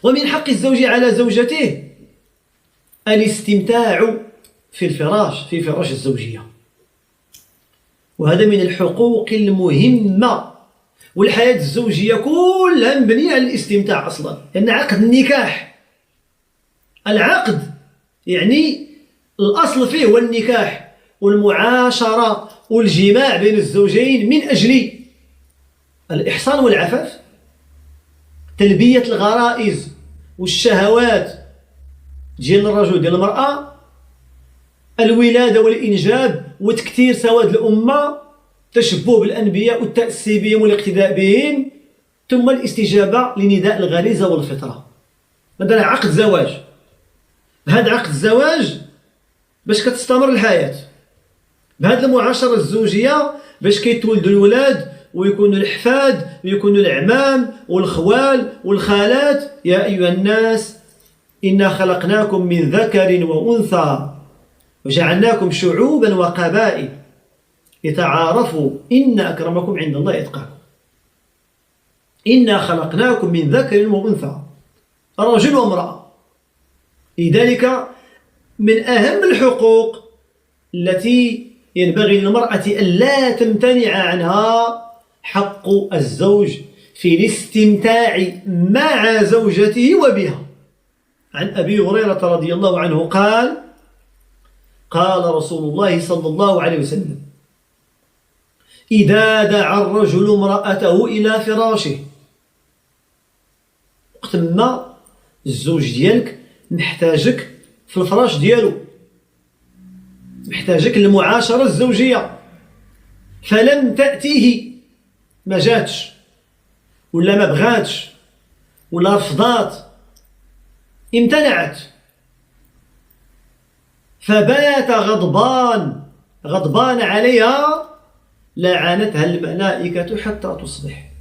ومن حق الزوج على زوجته الاستمتاع في فراش الزوجية، وهذا من الحقوق المهمة. والحياة الزوجية كلها مبنية على الاستمتاع أصلا، لأن عقد النكاح، العقد يعني الأصل فيه هو النكاح والمعاشرة والجماع بين الزوجين من أجل الإحصان والعفاف، تلبية الغرائز والشهوات ديال الرجل ديال المرأة، الولادة والإنجاب وتكثير سواد الأمة، تشبه بالأنبياء والتأسي بهم والاقتداء بهم، ثم الاستجابة لنداء الغريزة والفطرة. مثلا عقد زواج، بهذا عقد الزواج باش كتستمر الحياة، بهذه المعاشرة الزوجية باش كيتولدوا الولاد ويكونوا الأحفاد ويكونوا الأعمام والخوال والخالات. يا أيها الناس إنا خلقناكم من ذكر وأنثى وجعلناكم شعوبا وقبائل لتعارفوا إن أكرمكم عند الله أتقاكم. إنا خلقناكم من ذكر وأنثى، رجل وامرأة. لذلك من أهم الحقوق التي ينبغي للمرأة أن لا تمتنع عنها حق الزوج في الاستمتاع مع زوجته وبها. عن أبي هريرة رضي الله عنه قال: قال رسول الله صلى الله عليه وسلم: إذا دعا الرجل امرأته إلى فراشه، وقت ما الزوج ديالك محتاجك في الفراش ديالو، محتاجك للمعاشرة الزوجية، فلم تأتيه، ما جاتش ولا ما بغاتش ولا رفضات، امتنعت، فبات غضبان عليها، لعنتها الملائكة حتى تصبح.